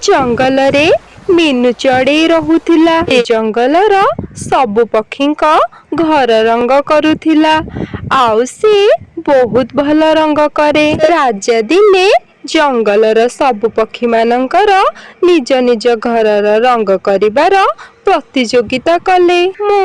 जंगल रे मीनू चढ़ई रहुथिला। ए जंगलर सबु पक्षींक घर रंग करुथिला। आउ से बहुत भल रंग करे। राजा दिने जंगलर सबु पक्षी मानकर निज निज घरर रंग करिबार प्रतियोगिता कले। मु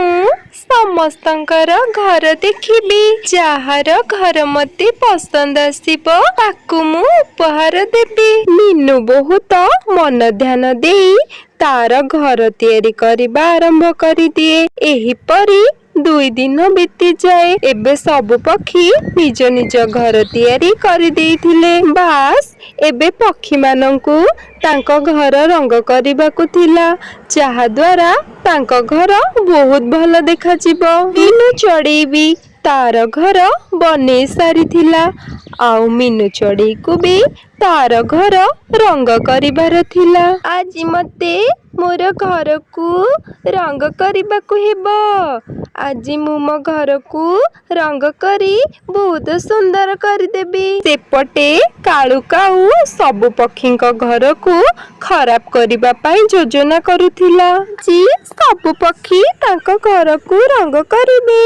समस्तंकर घर देखिबी, जहार घर मते पसंद आसीबो ताकू मु उपहार देबी। मीनू बहुत मन ध्यान देई तार घर तैयारी करिबा आरंभ करि दिए। एही परी 2 दिन बीती जाए। एबे सब पक्षी निज निज घर तैयारी करि देइथिले। बास एबे पक्षी मानंकु तांको घर रंग करिबाकु थिला, जहा द्वारा तांको घर बहुत भल देखा जिवो। मीनू चढ़ई भी तार घर बने सारी थिला। आउ मीनू चढ़ई को भी तार घर रंग करिबार थिला। आज मते मोर घर को रंग करिबाकु हेबो। आज मु मो घर को रंग करी बहुत सुंदर कर देबी। सेपटे कालू काऊ सबु पक्षींक घर को खराब करिबा पाई योजना करुथिला। जी सबु पक्षी तांको घर को रंग करिबे।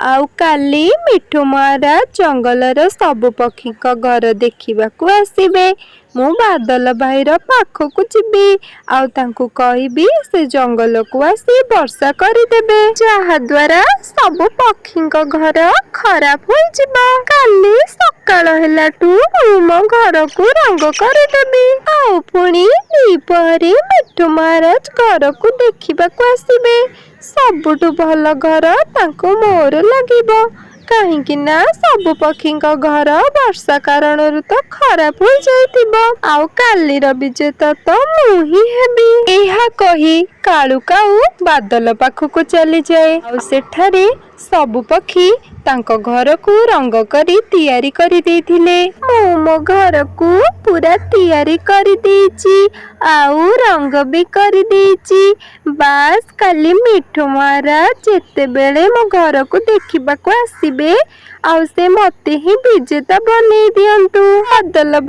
आउ काली मिठू महाराज जंगलर सबु पक्षींक घर देखिबाकु आसीबे। मु बादल भाईर पाखकु जिबी, आउ तांकु कहिबी से जंगल को आसी वर्षा करि देबे, जहा द्वारा सबु पक्षींक घर खराब होई जिबो। काली सकाळ हेलाटू मु मो घर को रंग करि देबी। आउ पुणी दीपहरे मिठू महाराज घर को देखिबाकु आसीबे। सबुठु भल घर तांको मोर लागिबो, काहेकि ना सबु पक्षींक घर वर्षा कारण तो खराब हो जाइतिबो। आउ कालीर विजेता तो मु ही हेबी। एहा कही कालू काऊ बादल पाखकु चली जाए। आउ सेठारे सबु पक्षी तांको घर को रंग करी तैयारी करी देथिले। मु मो घर को पूरा तैयारी करी देछि, आउ रंग भी करी देछि। बास काली मिठू महाराज जेते बेले मो घर को देखिबाकु आसीबे, आउ से मते ही विजेता बने दियंतु। बादल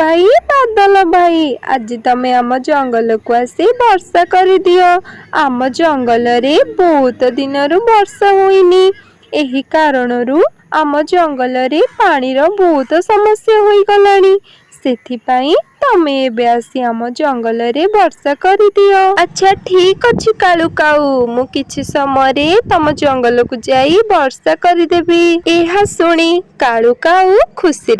भाई आज तमे आम जंगल को आसी वर्षा करी दियो। आम जंगल रे बहुत दिनरु वर्षा होइनी। एही कारणरू आम जंगल रे पानीर बहुत समस्या होई गलानी। सेथिपाई तमे एबे आसी आम जंगल रे वर्षा करि दियो। अच्छा ठीक अछि कालू काऊ, मु किछि समय रे तम जंगल को जाई वर्षा करि देबी। एहा सुनी कालू काऊ खुशी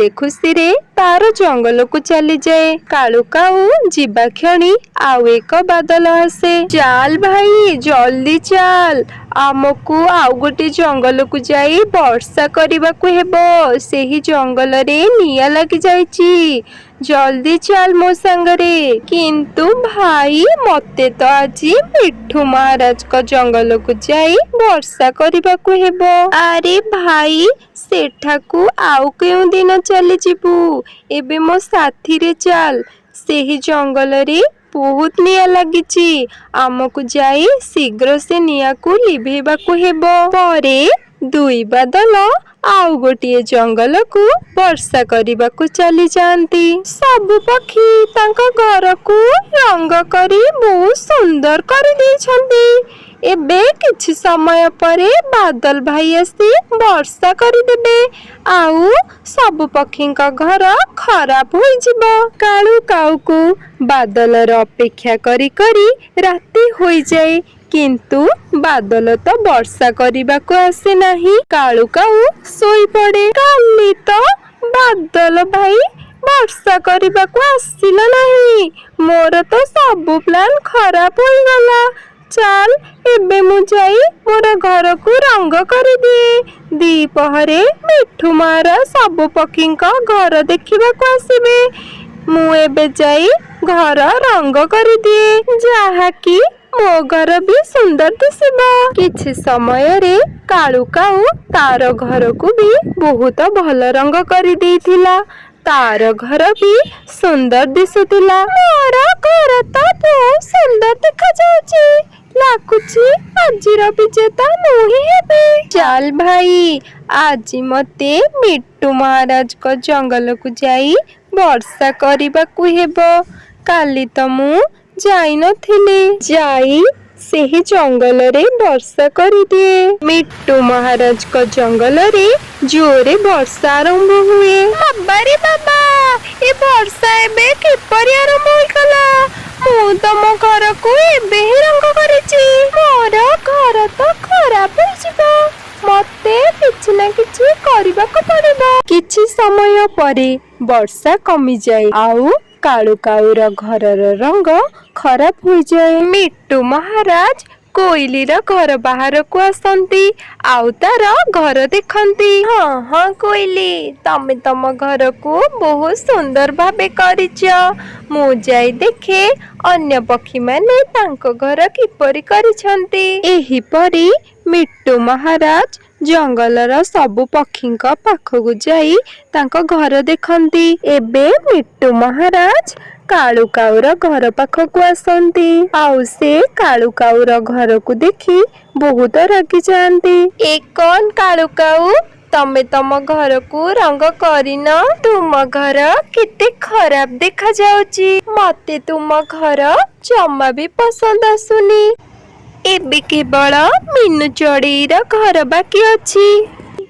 रे तार जंगल को चली जाए। कालू काऊ जीवा क्षणी आउ एक बादल आसे। चाल भाई जल्दी चाल, आमको आउ गोटे जंगल को जाई वर्षा करबाकू हेबो। सेही जंगल रे निया लगी जाइछि, जल्दी चल मो संगरे। किंतु भाई मते तो आज मिठू महाराज का जंगल को जाई वर्षा करबाकू हेबो। अरे भाई सेठाकू आउ केउ दिन चली जिबू, एबे मो साथी रे चल। सेही जंगल रे बहुत निया लागिछि, आमको जाई शीघ्र से निया को लिभेबाकू हेबो। परे दुई बादल आउ गोटे जंगल को वर्षा करबाकू चली जाती। सबु पक्षी तांका घर को रंग करी बहुत सुंदर कर देछंती। एबे किछि समय परे बादल भाई आसी वर्षा करि देबे, आउ सब पक्षींक घर खराब होई जिवो। कालू काऊ को बादलर अपेक्षा करी करी राति होई जाए, किंतु बादल तो वर्षा करबाकू आसे नाही। कालू काऊ सोई पड़े। काली तो बादल भाई वर्षा करबाकू आसिला नाही, मोर तो सब प्लान खराब होई गला। चल एबे मु जाई मोर घर को रंग करि दिए। दीपहरे मिठू मारा सब पक्षींक घर देखिबाकू आसीबे। मु एबे जाई घर रंग करि दिए, जहा कि मो घर भी सुंदर दिसिबो। किछि समय रे कालू काऊ तार घर को भी बहुत भल रंग करि देइथिला। तार घर भी सुंदर दिसुतिला। मोर घर तो बहुत सुंदर देखा जाउछि, लाकुछि आजिर विजेता मुही हेबे। चल भाई आज मते मिठू महाराज को जंगल को जाई वर्षा करबाकू हेबो। काली तो मु ଯାଇନଥିଲେ। ଯାଇ ସେହି ଜଙ୍ଗଲରେ ବର୍ଷା କରିଦିଏ। ମିଟୁ ମହାରାଜଙ୍କ ଜଙ୍ଗଲରେ ଜୋରେ ବର୍ଷା ଆରମ୍ଭ ହୁଏ। ବାବାରେ ବାବା, ଏ ବର୍ଷା ଏବେ କିପରି ଆରମ୍ଭ ହୋଇଗଲା? ମୁଁ ତମ ଘରକୁ ଏବେ ହିଁ ରଙ୍ଗ କରିଛି। ମୋର ଘର ତ ଖରାପ ହେଇଯିବ। ମତେ କିଛି ନା କିଛି କରିବାକୁ ପଡିବ। କିଛି ସମୟ ପରେ ବର୍ଷା କମିଯାଏ ଆଉ କାଳୁ କାଉର ଘରର ରଙ୍ଗ ଖରାପ ହୋଇଯାଏ। ମିଟୁ ମହାରାଜ କୋଇଲିର ଘର ବାହାରକୁ ଆସନ୍ତି ଆଉ ତାର ଘର ଦେଖନ୍ତି। ହଁ କୋଇଲି, ତମେ ତମ ଘରକୁ ବହୁତ ସୁନ୍ଦର ଭାବେ କରିଛ। ମୁଁ ଯାଇ ଦେଖେ ଅନ୍ୟ ପକ୍ଷୀମାନେ ତାଙ୍କ ଘର କିପରି କରିଛନ୍ତି। ଏହିପରି ମିଟୁ ମହାରାଜ ଜଙ୍ଗଲର ସବୁ ପକ୍ଷୀଙ୍କ ପାଖକୁ ଯାଇ ତାଙ୍କ ଘର ଦେଖନ୍ତି। ଏବେ ମିଟୁ ମହାରାଜ କାଳୁ କାଉର ଘର ପାଖକୁ ଆସନ୍ତି ଆଉ ସେ କାଳୁ କାଉର ଘରକୁ ଦେଖି ବହୁତ ରାଗି ଯାଆନ୍ତି। ଏ କଣ କାଳୁ କାଉ, ତମେ ତମ ଘରକୁ ରଙ୍ଗ କରିନ? ତୁମ ଘର କେତେ ଖରାପ ଦେଖାଯାଉଛି। ମତେ ତୁମ ଘର ଜମା ବି ପସନ୍ଦ ଆସୁନି। ଏବେ କେବଳ ମିନୁ ଚଢ଼େଇର ଘର ବାକି ଅଛି।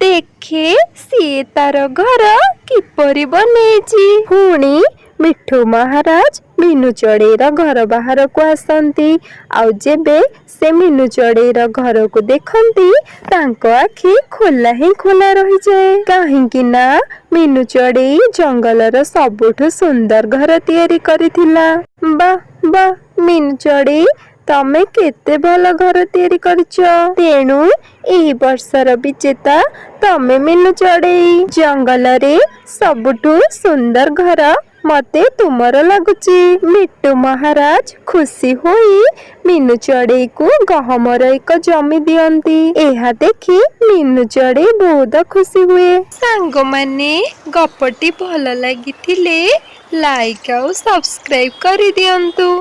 ଦେଖେ ସିଏ ତାର ଘର କିପରି ବନେଇଛି। ପୁଣି ମିଠୁ ମହାରାଜ ମିନୁ ଚଢ଼େଇର ଘର ବାହାରକୁ ଆସନ୍ତି ଆଉ ଯେବେ ସେ ମିନୁ ଚଢ଼େଇର ଘରକୁ ଦେଖନ୍ତି ତାଙ୍କ ଆଖି ଖୋଲା ହିଁ ଖୋଲା ରହିଯାଏ। କାହିଁକି ନା ମିନୁ ଚଢ଼େଇ ଜଙ୍ଗଲର ସବୁଠୁ ସୁନ୍ଦର ଘର ତିଆରି କରିଥିଲା। ବାଃ ମିନୁ ଚଢ଼େଇ, ତମେ କେତେ ଭଲ ଘର ତିଆରି କରିଛ। ତେଣୁ ଏହି ବର୍ଷର ବିଜେତା ତମେ ମିନୁ ଚଢ଼େଇ। ଜଙ୍ଗଲରେ ସବୁଠୁ ସୁନ୍ଦର ଘର ମତେ ତୁମର ଲାଗୁଛି। ମିଟୁ ମହାରାଜ ଖୁସି ହୋଇ ମିନୁ ଚଢ଼େଇକୁ ଗହମର ଏକ ଜମି ଦିଅନ୍ତି। ଏହା ଦେଖି ମିନୁ ଚଢ଼େଇ ବହୁତ ଖୁସି ହୁଏ। ସାଙ୍ଗମାନେ, ଗପଟି ଭଲ ଲାଗିଥିଲେ ଲାଇକ୍ ଆଉ ସବସ୍କ୍ରାଇବ୍ କରିଦିଅନ୍ତୁ।